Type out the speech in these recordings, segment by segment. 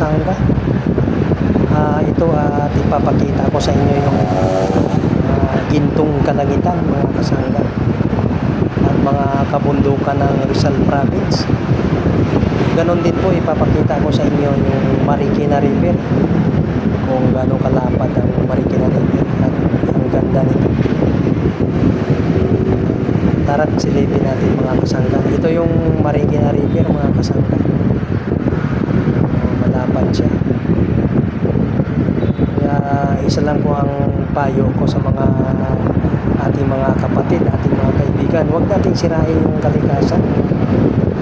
kasangga. Ito at ipapakita ko sa inyo yung gintong kalangitan mga kasangga at mga kabundukan ng Rizal Province. Ganon din po ipapakita ko sa inyo yung Marikina River, kung gaano kalapad ang Marikina River at ang ganda nito. Tara't silipin natin mga kasangga. Ito yung Marikina River mga kasangga. Malapad siya. Kaya isa lang po ang payo ko sa mga ating mga kapatid, ating mga kaibigan, huwag nating sirain yung kalikasan.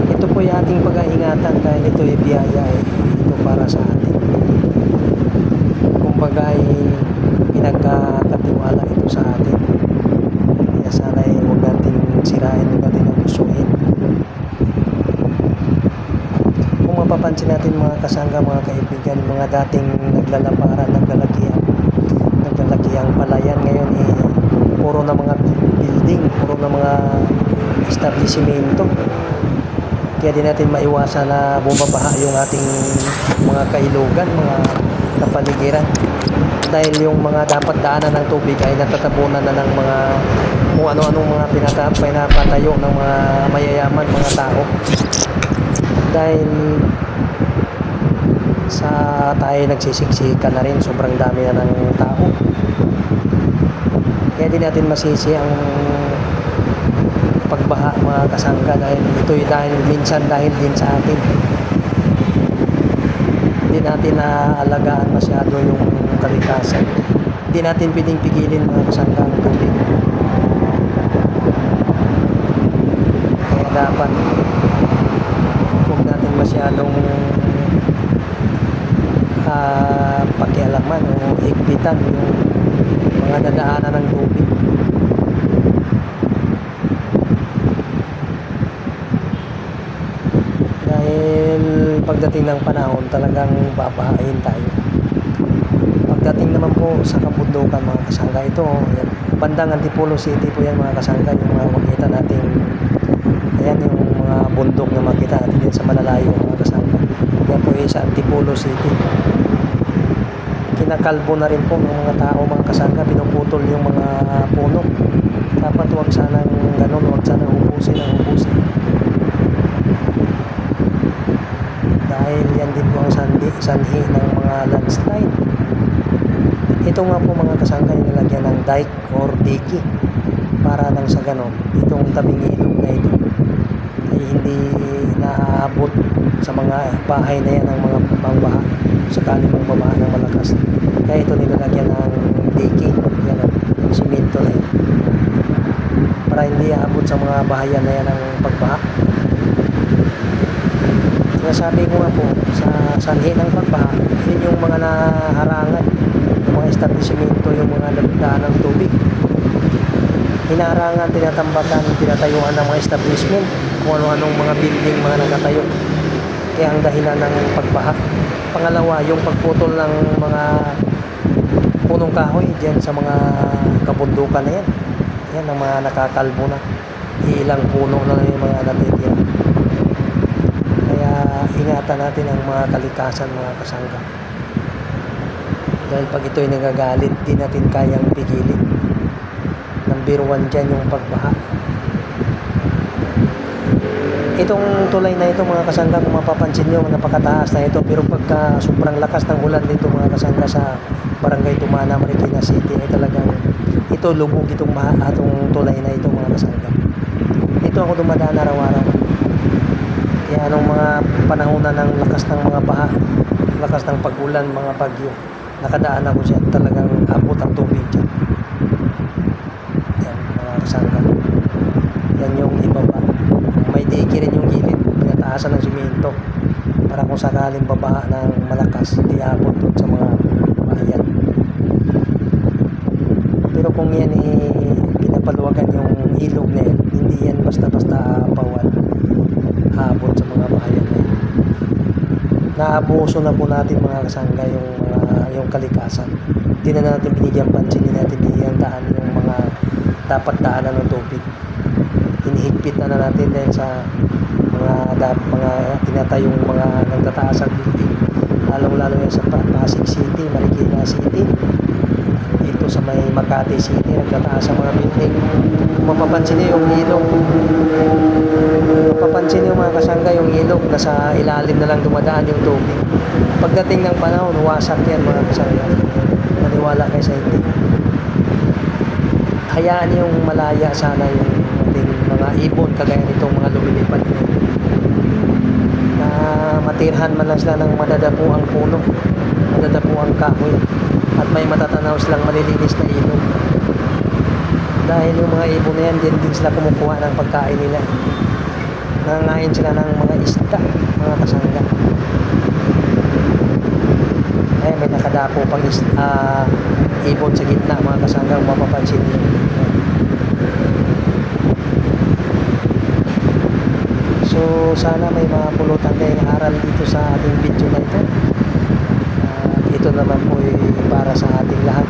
Ito po yung ating pag-aingatan dahil ito ay biyaya, ito para sa atin. Kumbaga ay pinagkakatiwala ito sa atin. Kaya sana ay huwag nating sirain, huwag natin abusuhin. Kung mapapansin natin mga kasangga, mga kaibigan, mga dating naglalaparan, naglalakihang palayan, ngayon puro na mga building, puro na mga establishmento. Kaya di natin maiwasan na bumabaha yung ating mga kailugan, mga kapaligiran. Dahil yung mga dapat daanan ng tubig ay natatabunan na ng mga kung ano-anong mga pinapatayo ng mga mayayaman, mga tao. Dahil sa tayo nagsisiksikan na rin, sobrang dami na ng tao. Kaya di natin masisi ang pagbaha mga kasangga, dahil ito'y minsan dahil din sa atin. Hindi natin naalagaan masyado yung kalikasan. Hindi natin pwedeng pigilin mga kasangga ang tubig. Kaya dapat huwag natin masyadong pakialaman o higpitan yung mga dadaanan ng tubig. Dahil pagdating ng panahon talagang babahain tayo. Pagdating naman po sa kabundukan mga kasangga, ito yan, bandang Antipolo City po yan mga kasangga, yung mga makita natin. Ayan yung mga bundok na makita natin din sa malalayo mga kasangga. Yan po sa Antipolo City. Kinakalbo na rin po ng mga tao mga kasangga, pinuputol yung mga puno. Dapat huwag sanang ganun, huwag sanang ubusin. Dahil yan din po ang sanhi ng mga landslide. Ito nga po mga kasangga, nilagyan ng dike or diki para lang sa ganon itong tabing ilog na ito ay hindi naaabot sa mga bahay na yan ng mga pangbaha sakali magbabaha ng malakas. Kaya ito nilalagyan ng diki, yan ang simento na yan, para hindi aabot sa mga bahayan na yan ng pagbaha. Kaya sabi ko nga po, sa sanhi ng pagbaha, yun yung mga naharangan, yung mga establishmento, yung mga nagdaan ng tubig. Hinarangan, tinatambakan, tinatayuan ng mga establishment, kung ano-anong mga building, mga nagatayo. Kaya ang dahilan ng pagbaha. Pangalawa, yung pagputol ng mga punong kahoy dyan sa mga kabundukan na yan. Yan ang mga nakakalbo na. Ilang puno na lang yung mga natitira. Kaya ingatan natin ang mga kalikasan mga kasangga. Dahil pag ito'y nagagalit, di natin kayang pigilin. Number 1 dyan yung pagbaha. Itong tulay na ito mga kasangga, kung mapapansin nyo, napakataas na ito. Pero pagka sobrang lakas ng ulan dito mga kasangga sa Barangay Tumana, Marikina City, ay talagang ito lubog itong tulay na ito mga kasangga. Ito ako dumadaan araw-araw. Kaya anong mga panahonan ng lakas ng mga baha, lakas ng pag-ulan, mga bagyo, nakadaan ako siya, talagang abot ang tubig dyan. Yan mga kasangga. Yan yung ibaba. May diki rin yung gilid, pinataasan ng simento para kung sakaling babaha ng malakas, di abot dun sa mga bayan. Pero kung yan pinapaluwagan yung ilog na yan, hindi yan basta-basta apawan, abot sa mga bayan na yan. Naabuso na po natin mga kasangga yung kalikasan. Hindi na natin binigyan pansin, hindi natin binigyan daan yung mga dapat daanan ng tubig. Hinihigpit na natin dahil sa mga tinatayong mga nagtataas ang building, lalong-lalo yan sa Pasig City, Marikina City, dito sa may Makati City, nagtataas ang mga building. Mapapansin niyo yung ilog. Mapapansin niyo mga kasangga, yung ilog, nasa ilalim na lang dumadaan yung tubig. Pagdating ng panahon, wasak yan mga kasangga. Maniwala kayo sa hindi. Hayaan yung malaya sana yung ating mga ibon, kagaya nitong mga lumilipad yan. Na matirhan man lang sila ng madadapuang puno, madadapuang kahoy, at may matatanaw silang malilinis na ilog. Dahil yung mga ibon na yan, din sila kumukuha ng pagkain nila. Nangangain sila ng mga isda, mga kasangga. Eh, may nakadapo pang ibon sa gitna, mga kasangga, kung mapapansin niyo. So, sana may mapulutan kayong aral dito sa ating video na ito. Ito naman po ay para sa ating lahat.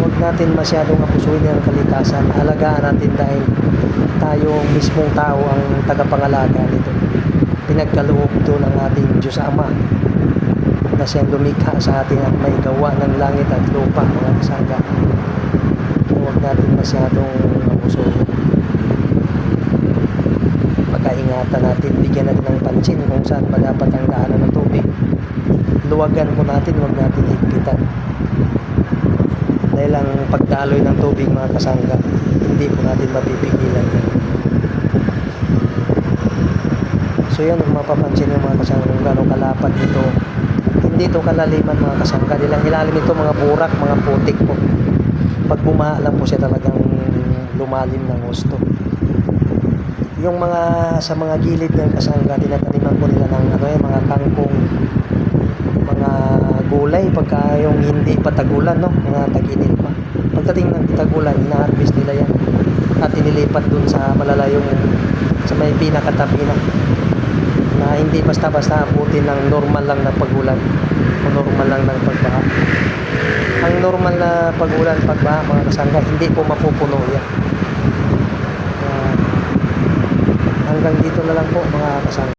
Huwag natin masyadong apusuin ang kalikasan. Alagaan natin dahil tayo mismong tao ang tagapangalaga nito. Pinagkaloob doon ng ating Diyos Ama na siyang lumikha sa ating at may gawa ng langit at lupa, mga kasangga. Huwag natin masyadong apusuin. Pagkaingatan natin, bigyan natin ng pansin kung saan ba dapat ang daanan ng tubig. Luwagan po natin, huwag natin higpitan. Dahil ang pagdaloy ng tubig, mga kasangga, hindi po natin mapipigilan yan. So yan, kung mapapansin yung mga kasangga kung gano'ng kalapad nito, hindi ito kalaliman mga kasangga. Nilang ilalim nito mga burak, mga putik po. Pag bumaha lang po siya talagang lumalim ng gusto. Yung mga sa mga gilid ng kasangga, tinataniman po nila ng mga kangkong, mga gulay pagka yung hindi pa tagulan, no, mga tag-init pa. Pagdating ng tagulan, ina-harvest nila yan at inilipat dun sa malalayong, sa may pinakatabi na hindi basta-basta abutin ng normal lang na pagulan o normal lang ng pagbaha. Ang normal na pagulan, pagbaha, mga kasangga, hindi po mapupuno yan. Hanggang dito na lang po mga kasangga.